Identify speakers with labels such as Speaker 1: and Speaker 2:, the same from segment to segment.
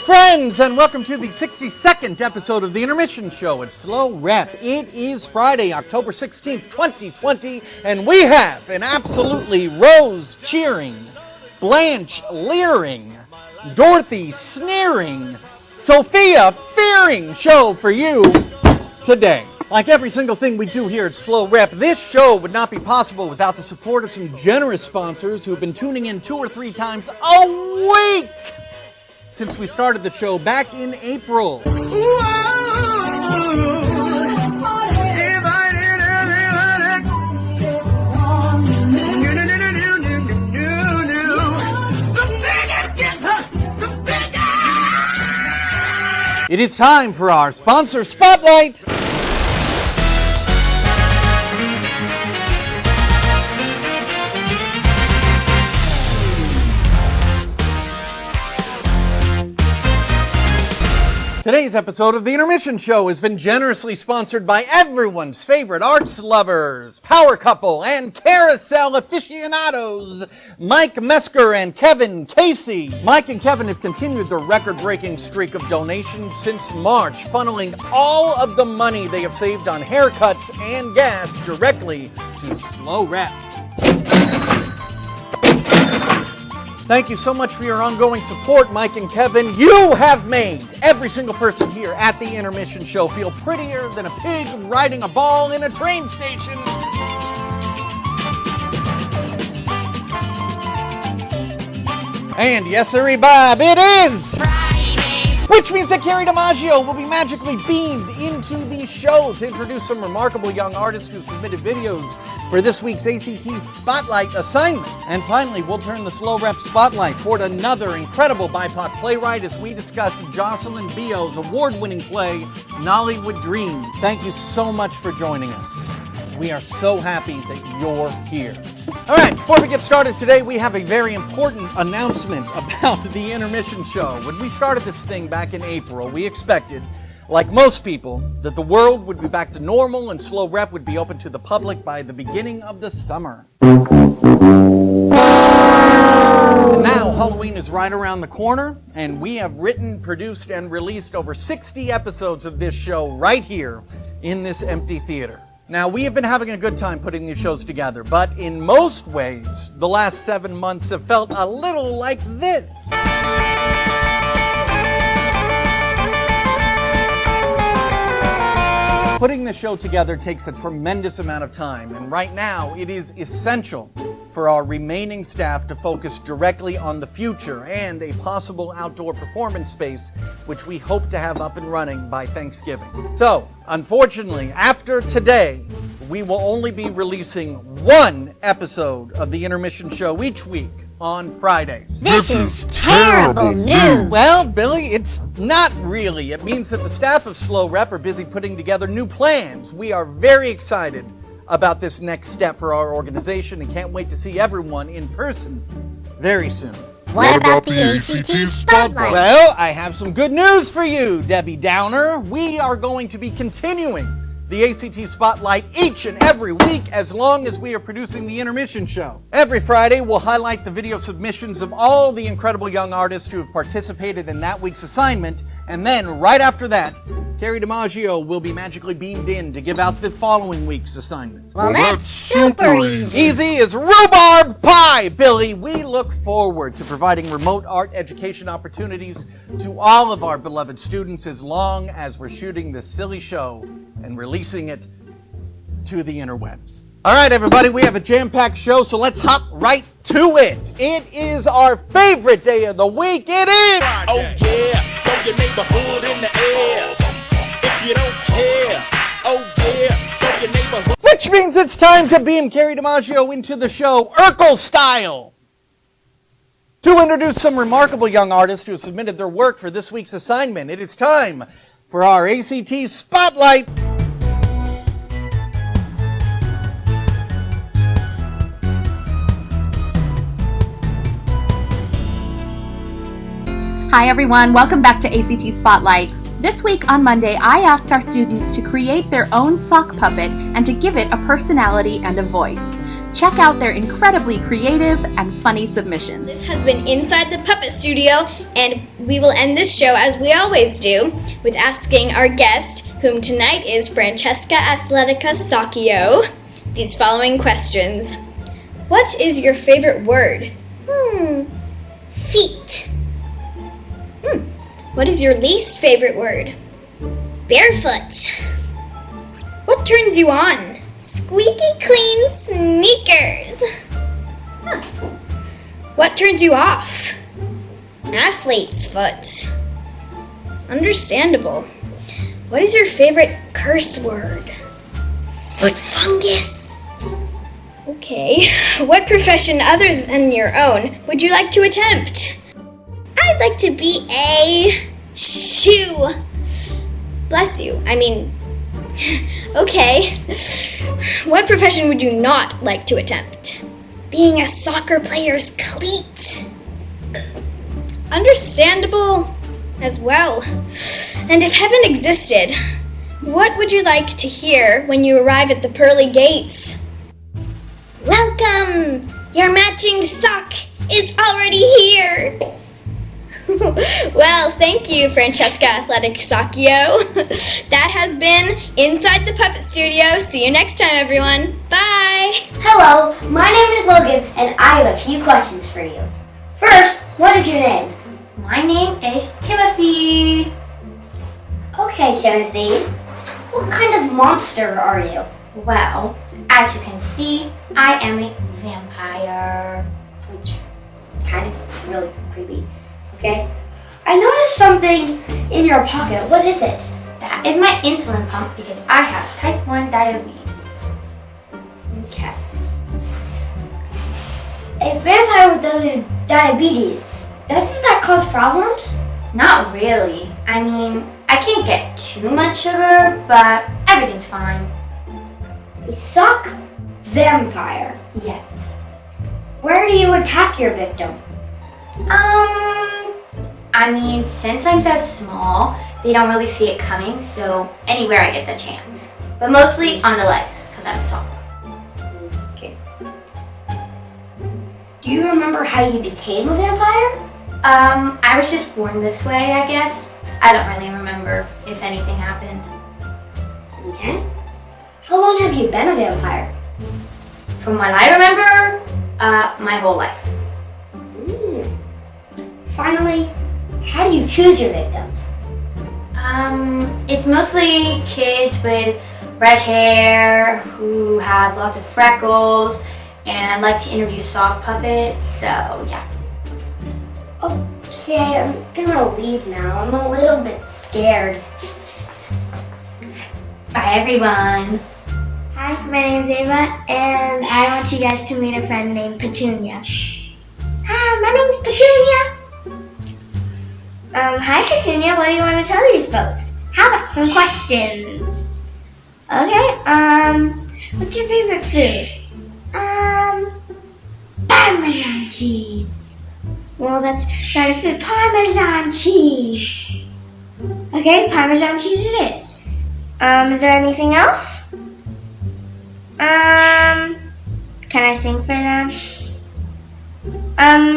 Speaker 1: friends, and welcome to the 62nd episode of the Intermission Show at SLO REP. It is Friday, October 16th, 2020, and we have an absolutely rose-cheering, Blanche leering, Dorothy sneering, Sophia fearing show for you today. Like every single thing we do here at SLO REP, this show would not be possible without the support of some generous sponsors who have been tuning in 2 or 3 times a week since we started the show back in April. It is time for our sponsor spotlight. Today's episode of the Intermission Show has been generously sponsored by everyone's favorite arts lovers, power couple, and carousel aficionados, Mike Mesker and Kevin Casey. Mike and Kevin have continued their record-breaking streak of donations since March, funneling all of the money they have saved on haircuts and gas directly to SLO REP. Thank you so much for your ongoing support, Mike and Kevin. You have made every single person here at the Intermission Show feel prettier than a pig riding a ball in a train station. And yes, sirree, Bob, it is Friday! Which means that KERYY DIMAGGIO will be magically beamed into the show to introduce some remarkable young artists who submitted videos for this week's ACT Spotlight assignment. And finally, we'll turn the SLO REP Spotlight toward another incredible BIPOC playwright as we discuss Jocelyn Bioh's award-winning play, Nollywood Dreams. Thank you so much for joining us. We are so happy that you're here. All right, before we get started today, we have a very important announcement about the Intermission Show. When we started this thing back in April, we expected, like most people, that the world would be back to normal and SLO REP would be open to the public by the beginning of the summer. And now Halloween is right around the corner, and we have written, produced, and released over 60 episodes of this show right here in this empty theater. Now, we have been having a good time putting these shows together, but in most ways, the last 7 months have felt a little like this. Putting the show together takes a tremendous amount of time, and right now it is essential for our remaining staff to focus directly on the future and a possible outdoor performance space, which we hope to have up and running by Thanksgiving. So, unfortunately, after today, we will only be releasing 1 episode of the Intermission Show each week on Fridays.
Speaker 2: This is terrible news!
Speaker 1: Well, Billy, it's not really. It means that the staff of SLO REP are busy putting together new plans. We are very excited about this next step for our organization and can't wait to see everyone in person very soon.
Speaker 2: What about the ACT Spotlight?
Speaker 1: Well, I have some good news for you, Debbie Downer. We are going to be continuing the ACT Spotlight each and every week as long as we are producing the Intermission Show. Every Friday, we'll highlight the video submissions of all the incredible young artists who have participated in that week's assignment, and then right after that, KERYY DIMAGGIO will be magically beamed in to give out the following week's assignment.
Speaker 2: Well, that's super easy.
Speaker 1: Easy as rhubarb pie, Billy. We look forward to providing remote art education opportunities to all of our beloved students as long as we're shooting this silly show and releasing it to the interwebs. All right, everybody, we have a jam-packed show, so let's hop right to it. It is our favorite day of the week. It is Friday.
Speaker 3: Oh yeah, throw your neighborhood in the air. If you don't care, oh yeah, throw your neighborhood.
Speaker 1: Which means it's time to beam KERYY DIMAGGIO into the show Urkel style to introduce some remarkable young artists who have submitted their work for this week's assignment. It is time for our ACT Spotlight.
Speaker 4: Hi everyone, welcome back to ACT Spotlight. This week on Monday, I asked our students to create their own sock puppet and to give it a personality and a voice. Check out their incredibly creative and funny submissions.
Speaker 5: This has been Inside the Puppet Studio, and we will end this show, as we always do, with asking our guest, whom tonight is Francesca Athletica Sacchio, these following questions. What is your favorite word?
Speaker 2: Feet.
Speaker 5: What is your least favorite word?
Speaker 2: Barefoot.
Speaker 5: What turns you on?
Speaker 2: Squeaky clean sneakers.
Speaker 5: What turns you off?
Speaker 2: Athlete's foot.
Speaker 5: Understandable. What is your favorite curse word?
Speaker 2: Foot fungus.
Speaker 5: Okay. What profession other than your own would you like to attempt?
Speaker 2: I'd like to be a shoe.
Speaker 5: Bless you. Okay. What profession would you not like to attempt?
Speaker 2: Being a soccer player's cleat.
Speaker 5: Understandable as well. And if heaven existed, what would you like to hear when you arrive at the pearly gates?
Speaker 2: Welcome! Your matching sock is already here.
Speaker 5: Well, thank you, Francesca Athletic Sacchio. That has been Inside the Puppet Studio. See you next time, everyone. Bye!
Speaker 6: Hello, my name is Logan, and I have a few questions for you. First, what is your name?
Speaker 7: My name is Timothy.
Speaker 6: Okay, Timothy. What kind of monster are you?
Speaker 7: Well, as you can see, I am a vampire.
Speaker 6: Which kind of really creepy. Okay. I noticed something in your pocket. What is it?
Speaker 7: That is my insulin pump because I have type 1 diabetes.
Speaker 6: Okay. A vampire with diabetes, doesn't that cause problems?
Speaker 7: Not really. I can't get too much sugar, but everything's fine.
Speaker 6: A sock vampire.
Speaker 7: Yes.
Speaker 6: Where do you attack your victim?
Speaker 7: Since I'm so small, they don't really see it coming, so anywhere I get the chance. But mostly on the legs, because I'm a sock.
Speaker 6: Okay. Do you remember how you became a vampire?
Speaker 7: I was just born this way, I guess. I don't really remember if anything happened.
Speaker 6: Okay. How long have you been a vampire?
Speaker 7: From what I remember, my whole life.
Speaker 6: Finally, how do you choose your victims?
Speaker 7: It's mostly kids with red hair who have lots of freckles and like to interview sock puppets, so yeah.
Speaker 6: Okay, I'm gonna leave now. I'm a little bit scared.
Speaker 7: Bye everyone.
Speaker 8: Hi, my name's Ava, and I want you guys to meet a friend named Petunia. Hi, my name's Petunia. Hi, Petunia. What do you want to tell these folks? How about some questions? Okay. What's your favorite food? Parmesan cheese. Well, that's not a food. Parmesan cheese. Okay, Parmesan cheese it is. Is there anything else? Can I sing for them?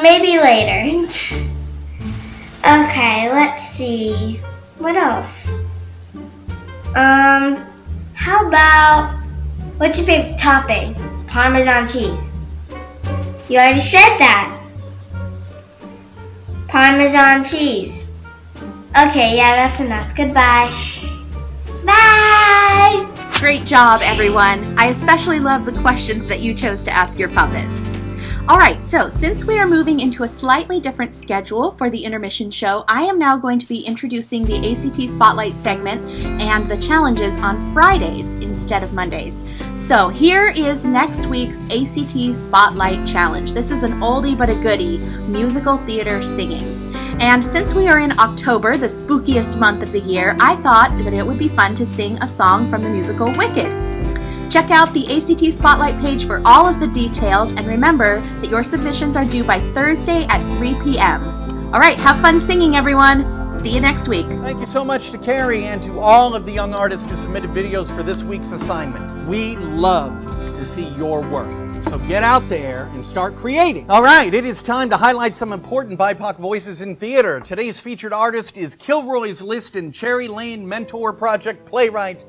Speaker 8: Maybe later. Okay, let's see. What else? How about, what's your favorite topping? Parmesan cheese. You already said that. Parmesan cheese. Okay, yeah, that's enough. Goodbye. Bye!
Speaker 4: Great job, everyone. I especially love the questions that you chose to ask your puppets. All right, so since we are moving into a slightly different schedule for the Intermission show, I am now going to be introducing the ACT Spotlight segment and the challenges on Fridays instead of Mondays. So here is next week's ACT Spotlight Challenge. This is an oldie but a goodie, musical theater singing. And since we are in October, the spookiest month of the year, I thought that it would be fun to sing a song from the musical Wicked. Check out the ACT Spotlight page for all of the details, and remember that your submissions are due by Thursday at 3 p.m. All right, have fun singing, everyone. See you next week.
Speaker 1: Thank you so much to KERYY and to all of the young artists who submitted videos for this week's assignment. We love to see your work. So get out there and start creating. All right, it is time to highlight some important BIPOC voices in theater. Today's featured artist is Kilroy's List and Cherry Lane Mentor Project playwright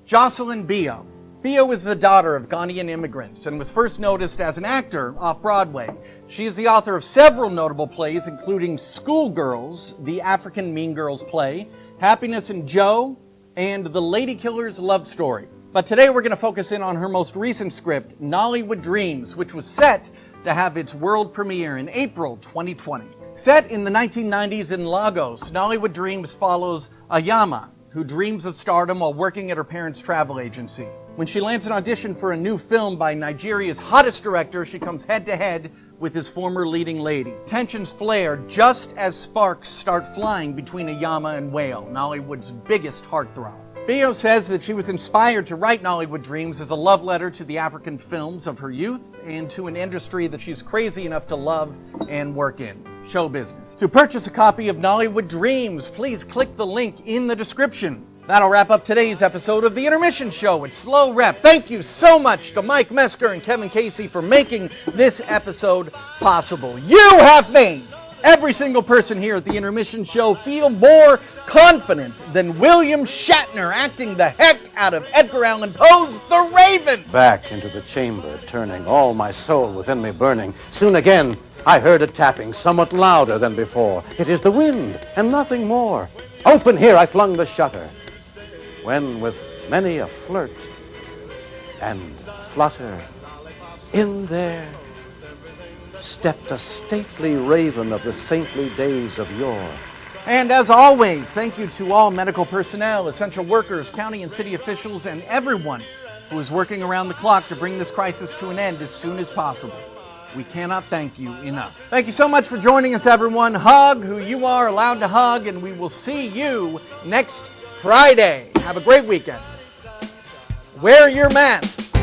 Speaker 1: Jocelyn Bioh. Bioh is the daughter of Ghanaian immigrants and was first noticed as an actor off-Broadway. She is the author of several notable plays, including Schoolgirls, the African Mean Girls play, Happiness and Joe, and The Lady Killer's Love Story. But today we're going to focus in on her most recent script, Nollywood Dreams, which was set to have its world premiere in April 2020. Set in the 1990s in Lagos, Nollywood Dreams follows Ayama, who dreams of stardom while working at her parents' travel agency. When she lands an audition for a new film by Nigeria's hottest director, she comes head-to-head with his former leading lady. Tensions flare just as sparks start flying between Ayama and Whale, Nollywood's biggest heartthrob. Bioh says that she was inspired to write Nollywood Dreams as a love letter to the African films of her youth and to an industry that she's crazy enough to love and work in, show business. To purchase a copy of Nollywood Dreams, please click the link in the description. That'll wrap up today's episode of The Intermission Show at SLO REP. Thank you so much to Mike Mesker and Kevin Casey for making this episode possible. You have made every single person here at The Intermission Show feel more confident than William Shatner acting the heck out of Edgar Allan Poe's The Raven.
Speaker 9: Back into the chamber, turning, all my soul within me burning. Soon again, I heard a tapping, somewhat louder than before. It is the wind, and nothing more. Open here, I flung the shutter. When with many a flirt and flutter, in there stepped a stately raven of the saintly days of yore.
Speaker 1: And as always, thank you to all medical personnel, essential workers, county and city officials, and everyone who is working around the clock to bring this crisis to an end as soon as possible. We cannot thank you enough. Thank you so much for joining us, everyone. Hug who you are allowed to hug, and we will see you next Friday. Have a great weekend. Wear your masks.